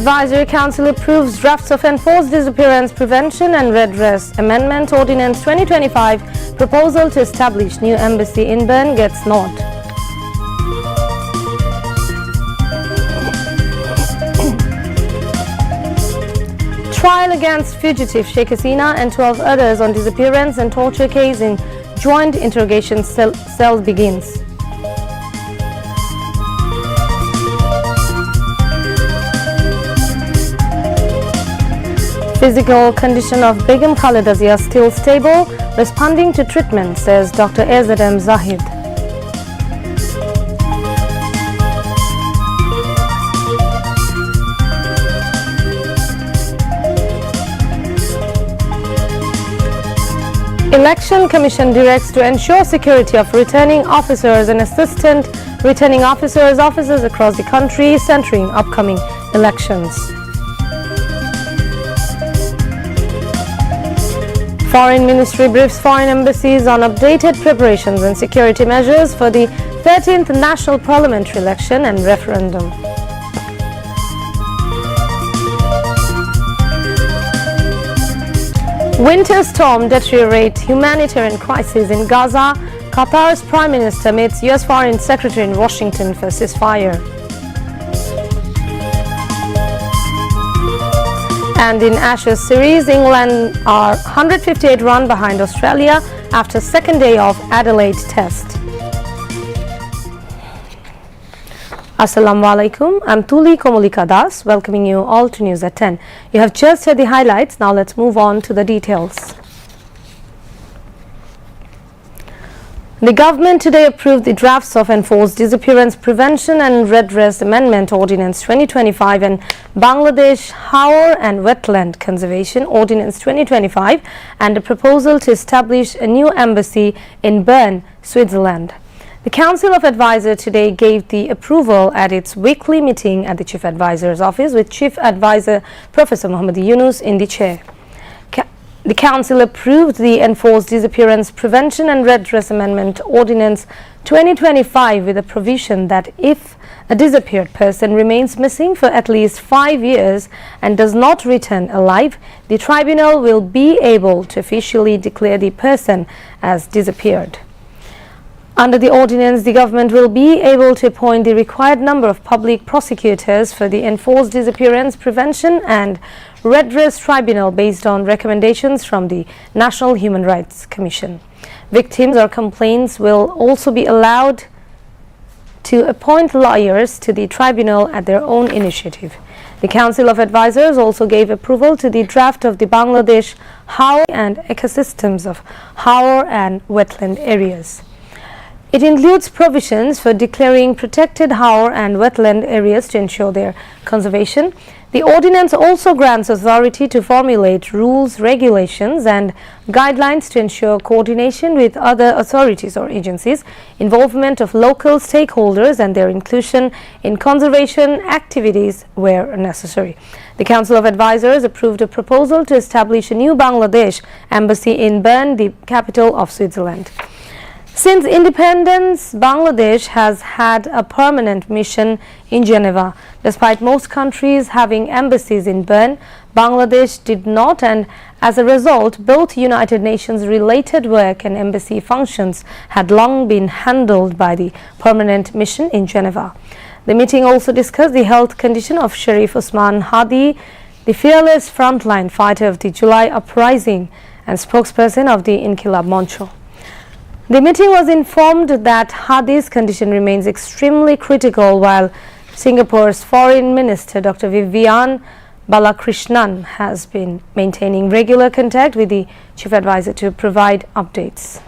Advisory Council approves drafts of Enforced Disappearance Prevention and Redress Amendment Ordinance 2025. Proposal to establish new embassy in Bern gets nod. Trial against fugitive Sheikh Hasina and 12 others on disappearance and torture case in joint interrogation cell begins. Physical condition of Begum Khaleda Zia still stable, responding to treatment, says Dr. Ezadem Zahid. Election Commission directs to ensure security of returning officers and assistant returning officers' offices across the country, centering upcoming elections. Foreign Ministry briefs foreign embassies on updated preparations and security measures for the 13th National Parliamentary Election and Referendum. Winter storm deteriorates humanitarian crisis in Gaza. Qatar's Prime Minister meets US Foreign Secretary in Washington for ceasefire. And in Ashes series, England are 158 runs behind Australia after second day of Adelaide Test. Assalamu alaikum. I'm Tuli Komolika Das, welcoming you all to News at 10. You have just heard the highlights. Now let's move on to the details. The government today approved the drafts of Enforced Disappearance Prevention and Redress Amendment Ordinance 2025 and Bangladesh Haor and Wetland Conservation Ordinance 2025 and a proposal to establish a new embassy in Bern, Switzerland. The Council of Advisors today gave the approval at its weekly meeting at the Chief Advisor's office with Chief Advisor Professor Muhammad Yunus in the chair. The Council approved the Enforced Disappearance Prevention and Redress Amendment Ordinance 2025 with a provision that if a disappeared person remains missing for at least 5 years and does not return alive, the tribunal will be able to officially declare the person as disappeared. Under the ordinance, the government will be able to appoint the required number of public prosecutors for the Enforced Disappearance Prevention and Redress Tribunal based on recommendations from the National Human Rights Commission. Victims or complaints will also be allowed to appoint lawyers to the tribunal at their own initiative. The Council of Advisors also gave approval to the draft of the Bangladesh Haor and Ecosystems of Haor and Wetland Areas. It includes provisions for declaring protected Haor and wetland areas to ensure their conservation. The ordinance also grants authority to formulate rules, regulations and guidelines to ensure coordination with other authorities or agencies, involvement of local stakeholders and their inclusion in conservation activities where necessary. The Council of Advisors approved a proposal to establish a new Bangladesh embassy in Bern, the capital of Switzerland. Since independence, Bangladesh has had a permanent mission in Geneva. Despite most countries having embassies in Bern, Bangladesh did not, and as a result, both United Nations related work and embassy functions had long been handled by the permanent mission in Geneva. The meeting also discussed the health condition of Sharif Usman Hadi, the fearless frontline fighter of the July uprising and spokesperson of the Inqilab Moncho. The meeting was informed that Hadi's condition remains extremely critical, while Singapore's Foreign Minister Dr. Vivian Balakrishnan has been maintaining regular contact with the Chief Advisor to provide updates.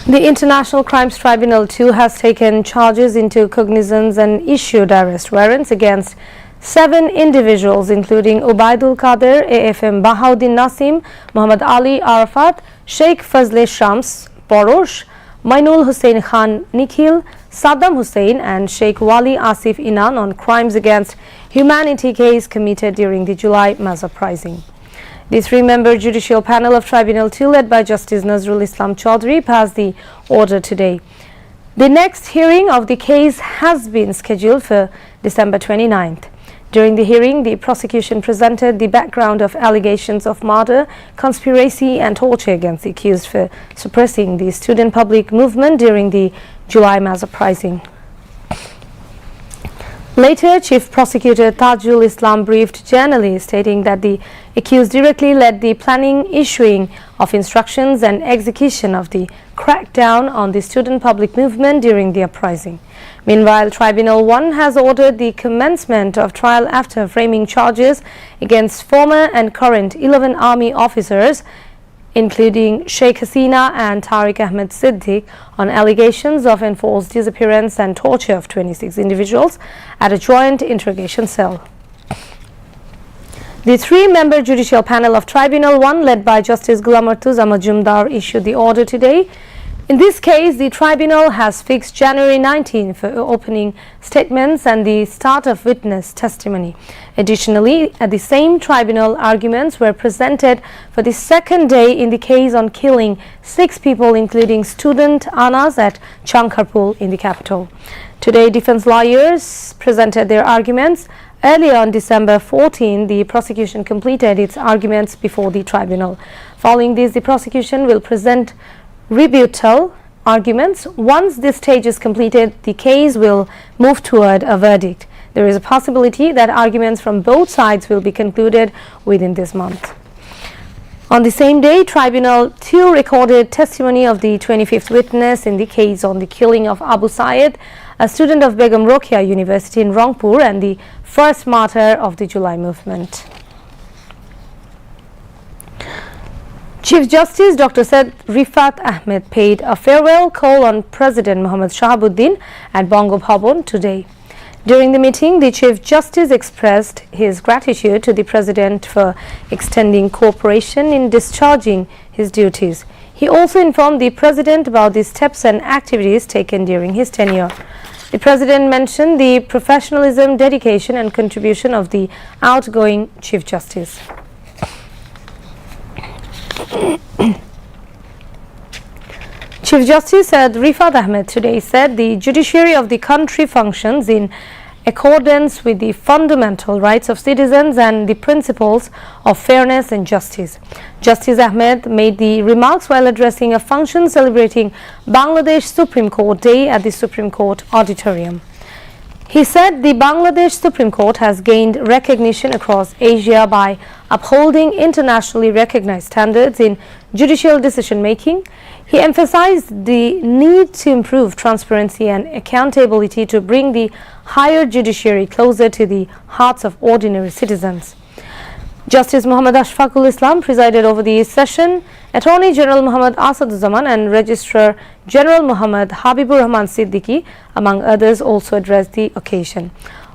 The International Crimes Tribunal too has taken charges into cognizance and issued arrest warrants against 7 individuals including Ubaidul Qadir, AFM Bahauddin Nasim, Muhammad Ali Arafat, Sheikh Fazle Shams Porosh, Mainul Hussain Khan Nikhil, Saddam Hussein and Sheikh Wali Asif Inan on crimes against humanity case committed during the July mass uprising. The 3-member judicial panel of Tribunal 2 led by Justice Nazrul Islam Chaudhry passed the order today. The next hearing of the case has been scheduled for December 29th. During the hearing, the prosecution presented the background of allegations of murder, conspiracy and torture against the accused for suppressing the student public movement during the July mass uprising. Later, Chief Prosecutor Tajul Islam briefed journalists, stating that the accused directly led the planning, issuing of instructions and execution of the crackdown on the student public movement during the uprising. Meanwhile, Tribunal 1 has ordered the commencement of trial after framing charges against former and current 11 army officers, including Sheikh Hasina and Tariq Ahmed Siddiq, on allegations of enforced disappearance and torture of 26 individuals at a joint interrogation cell. The three-member judicial panel of Tribunal 1, led by Justice Ghulam Murtuza Majumdar, issued the order today. In this case, the tribunal has fixed January 19 for opening statements and the start of witness testimony. Additionally, at the same tribunal, arguments were presented for the second day in the case on killing 6 people, including student Anas at Chankarpur in the capital. Today, defense lawyers presented their arguments. Earlier on December 14, the prosecution completed its arguments before the tribunal. Following this, the prosecution will present rebuttal arguments. Once this stage is completed, the case will move toward a verdict. There is a possibility that arguments from both sides will be concluded within this month. On the same day, Tribunal 2 recorded testimony of the 25th witness in the case on the killing of Abu Syed, a student of Begum Rokeya University in Rangpur and the first martyr of the July movement. Chief Justice Dr. Said Rifat Ahmed paid a farewell call on President Muhammad Shahabuddin at Bongo Bhavan today. During the meeting, the Chief Justice expressed his gratitude to the President for extending cooperation in discharging his duties. He also informed the President about the steps and activities taken during his tenure. The President mentioned the professionalism, dedication and contribution of the outgoing Chief Justice. Chief Justice Said Rifat Ahmed today said the judiciary of the country functions in accordance with the fundamental rights of citizens and the principles of fairness and justice. Justice Ahmed made the remarks while addressing a function celebrating Bangladesh Supreme Court Day at the Supreme Court Auditorium. He said the Bangladesh Supreme Court has gained recognition across Asia by upholding internationally recognized standards in judicial decision-making. He emphasized the need to improve transparency and accountability to bring the higher judiciary closer to the hearts of ordinary citizens. Justice Muhammad Ashfaqul Islam presided over the session. Attorney General Muhammad Asaduzzaman and Registrar General Muhammad Habibur Rahman Siddiqui, among others, also addressed the occasion.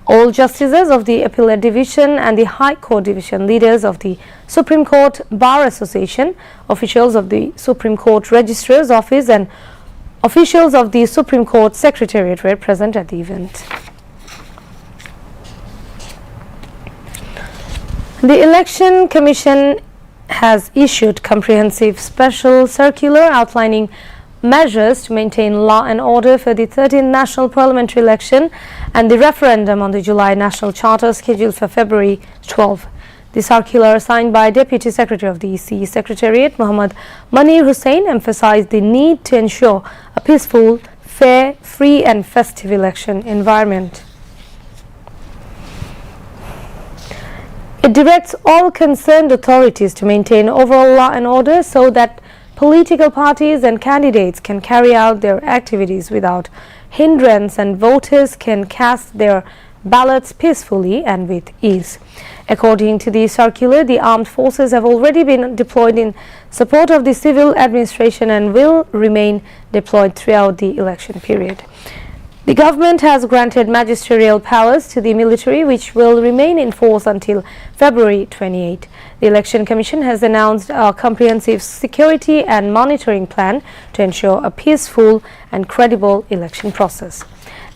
All justices of the Appellate Division and the High Court Division, leaders of the Supreme Court Bar Association, officials of the Supreme Court Registrar's Office and officials of the Supreme Court Secretariat were present at the event. The Election Commission has issued comprehensive special circular outlining measures to maintain law and order for the 13th National Parliamentary election and the referendum on the July National Charter scheduled for February 12. The circular, signed by Deputy Secretary of the EC Secretariat Muhammad Manir Hussain, emphasized the need to ensure a peaceful, fair, free and festive election environment. It directs all concerned authorities to maintain overall law and order so that political parties and candidates can carry out their activities without hindrance and voters can cast their ballots peacefully and with ease. According to the circular, the armed forces have already been deployed in support of the civil administration and will remain deployed throughout the election period. The government has granted magisterial powers to the military, which will remain in force until February 28. The Election Commission has announced a comprehensive security and monitoring plan to ensure a peaceful and credible election process.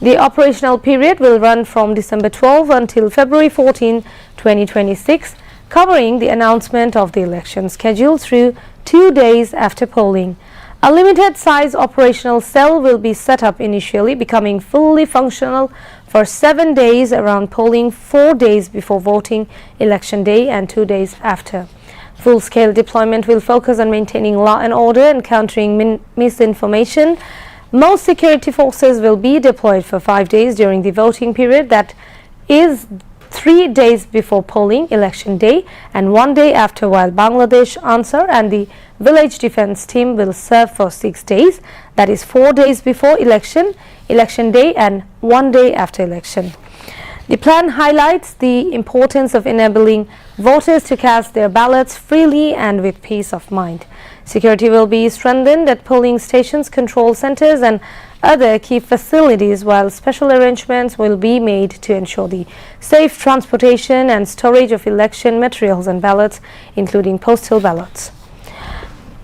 The operational period will run from December 12 until February 14, 2026, covering the announcement of the election schedule through 2 days after polling. A limited-size operational cell will be set up initially, becoming fully functional for 7 days around polling, 4 days before voting election day and 2 days after. Full-scale deployment will focus on maintaining law and order and countering misinformation. Most security forces will be deployed for 5 days during the voting period, that is 3 days before polling election day and 1 day after, while Bangladesh Ansar and the village defense team will serve for 6 days, that is 4 days before election day and 1 day after election. The plan highlights the importance of enabling voters to cast their ballots freely and with peace of mind. Security will be strengthened at polling stations, control centers and other key facilities, while special arrangements will be made to ensure the safe transportation and storage of election materials and ballots, including postal ballots.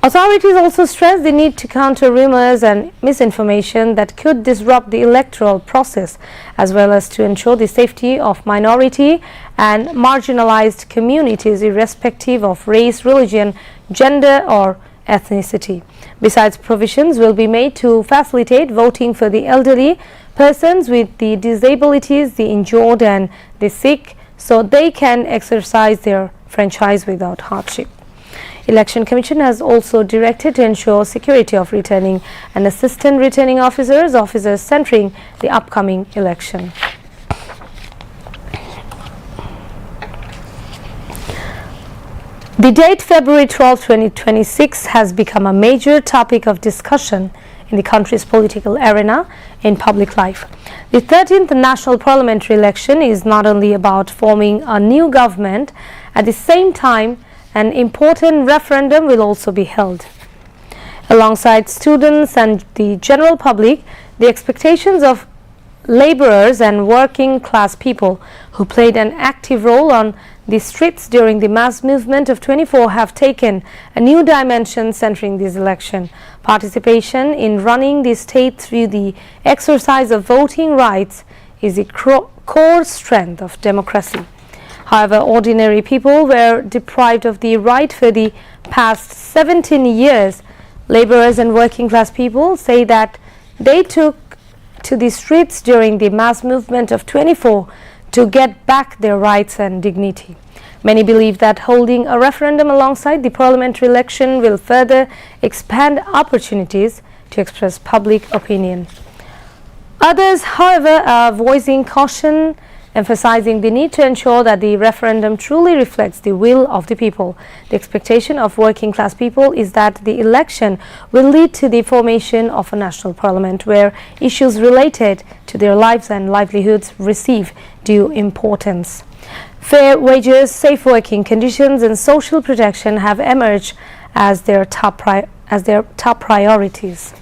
Authorities also stress the need to counter rumors and misinformation that could disrupt the electoral process, as well as to ensure the safety of minority and marginalized communities irrespective of race, religion, gender or ethnicity. Besides, provisions will be made to facilitate voting for the elderly, persons with the disabilities, the injured and the sick, so they can exercise their franchise without hardship. Election Commission has also directed to ensure security of returning and assistant returning officers centering the upcoming election. The date February 12, 2026 has become a major topic of discussion in the country's political arena in public life. The 13th national parliamentary election is not only about forming a new government, at the same time an important referendum will also be held. Alongside students and the general public, the expectations of laborers and working class people who played an active role on the streets during the mass movement of 24 have taken a new dimension centering this election. Participation in running the state through the exercise of voting rights is the core strength of democracy. However, ordinary people were deprived of the right for the past 17 years. Laborers and working class people say that they took to the streets during the mass movement of 24 to get back their rights and dignity. Many believe that holding a referendum alongside the parliamentary election will further expand opportunities to express public opinion. Others, however, are voicing caution, emphasizing the need to ensure that the referendum truly reflects the will of the people. The expectation of working class people is that the election will lead to the formation of a national parliament where issues related to their lives and livelihoods receive due importance. Fair wages, safe working conditions and social protection have emerged as their top priorities.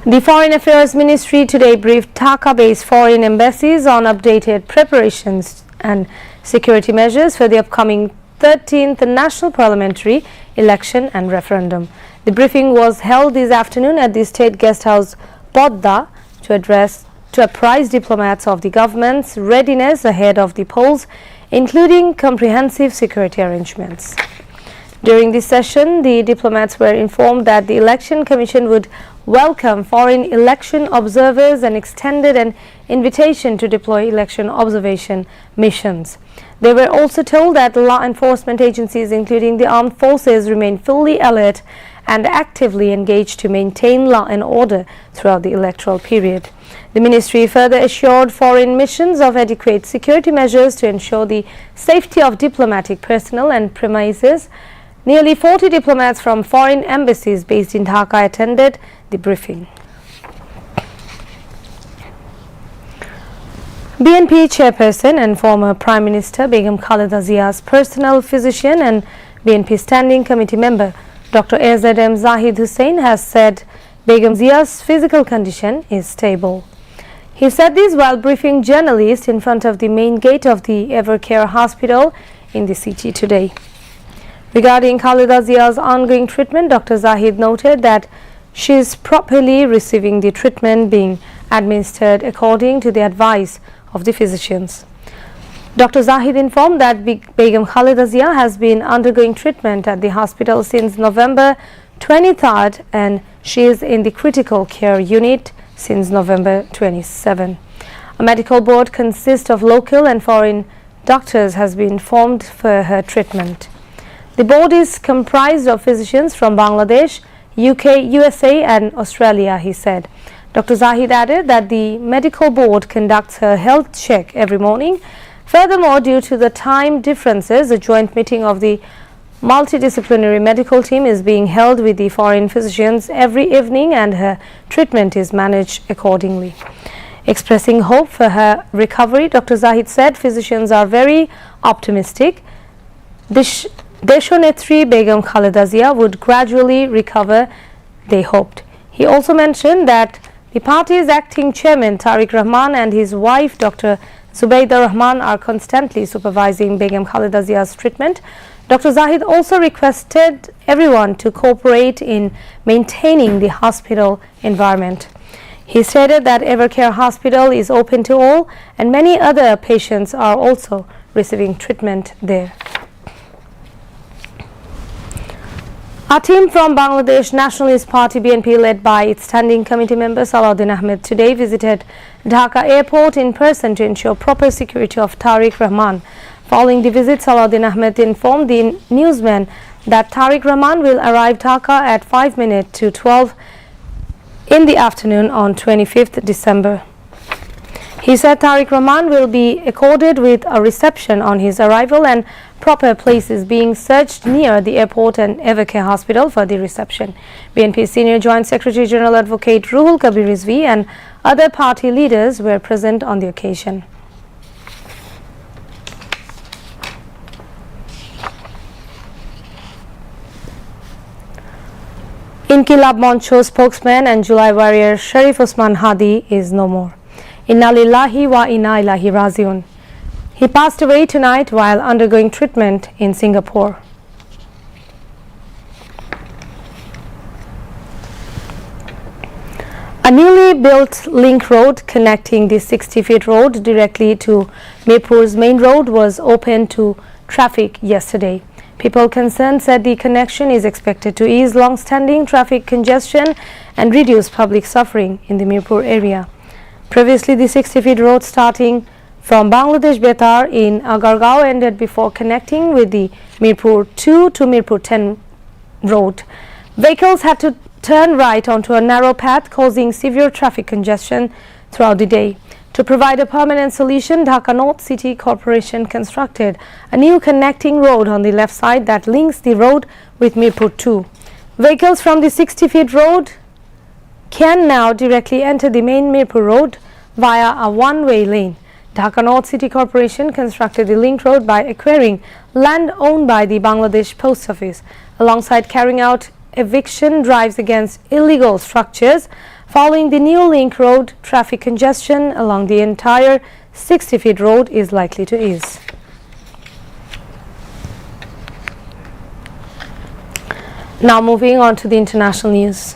The Foreign Affairs Ministry today briefed Dhaka-based foreign embassies on updated preparations and security measures for the upcoming 13th national parliamentary election and referendum. The briefing was held this afternoon at the State Guest House, Podda, to apprise diplomats of the government's readiness ahead of the polls, including comprehensive security arrangements. During this session, the diplomats were informed that the Election Commission would welcome foreign election observers and extended an invitation to deploy election observation missions. They were also told that law enforcement agencies, including the armed forces, remain fully alert and actively engaged to maintain law and order throughout the electoral period. The ministry further assured foreign missions of adequate security measures to ensure the safety of diplomatic personnel and premises. Nearly 40 diplomats from foreign embassies based in Dhaka attended the briefing. BNP chairperson and former Prime Minister Begum Khaleda Zia's personal physician and BNP Standing Committee member Dr. A.Z.M. Zahid Hussain has said Begum Zia's physical condition is stable. He said this while briefing journalists in front of the main gate of the Evercare Hospital in the city today. Regarding Khaleda Zia's ongoing treatment, Dr. Zahid noted that she is properly receiving the treatment being administered according to the advice of the physicians. Dr. Zahid informed that Begum Khaleda Zia has been undergoing treatment at the hospital since November 23rd and she is in the critical care unit since November 27. A medical board consists of local and foreign doctors has been formed for her treatment. The board is comprised of physicians from Bangladesh, UK, USA and Australia, he said. Dr. Zahid added that the medical board conducts her health check every morning. Furthermore, due to the time differences, a joint meeting of the multidisciplinary medical team is being held with the foreign physicians every evening and her treatment is managed accordingly. Expressing hope for her recovery, Dr. Zahid said physicians are very optimistic. Deshonetri Begum Khaleda Zia would gradually recover, they hoped. He also mentioned that the party's acting chairman Tariq Rahman and his wife Dr. Zubaydah Rahman are constantly supervising Begum Khaleda Zia's treatment. Dr. Zahid also requested everyone to cooperate in maintaining the hospital environment. He stated that Evercare Hospital is open to all and many other patients are also receiving treatment there. A team from Bangladesh Nationalist Party BNP led by its standing committee member Salahuddin Ahmed today visited Dhaka airport in person to ensure proper security of Tariq Rahman. Following the visit, Salahuddin Ahmed informed the newsmen that Tariq Rahman will arrive Dhaka at 5 minutes to 12 in the afternoon on 25th December. He said Tariq Rahman will be accorded with a reception on his arrival and proper places being searched near the airport and Evercare Hospital for the reception. BNP Senior Joint Secretary General Advocate Ruhul Kabir Rizvi and other party leaders were present on the occasion. Inqilab Moncho spokesman and July warrior Sharif Usman Hadi is no more. Inna lillahi wa inna ilahi rajiun. He passed away tonight while undergoing treatment in Singapore. A newly built link road connecting the 60-feet road directly to Mirpur's main road was opened to traffic yesterday. People concerned said the connection is expected to ease long-standing traffic congestion and reduce public suffering in the Mirpur area. Previously, the 60-feet road starting from Bangladesh Betar in Agargaon ended before connecting with the Mirpur 2 to Mirpur 10 road. Vehicles had to turn right onto a narrow path, causing severe traffic congestion throughout the day. To provide a permanent solution, Dhaka North City Corporation constructed a new connecting road on the left side that links the road with Mirpur 2. Vehicles from the 60-feet road can now directly enter the main Mirpur road via a one-way lane. Dhaka North City Corporation constructed the link road by acquiring land owned by the Bangladesh Post Office, alongside carrying out eviction drives against illegal structures. Following the new link road, traffic congestion along the entire 60-feet road is likely to ease. Now moving on to the international news.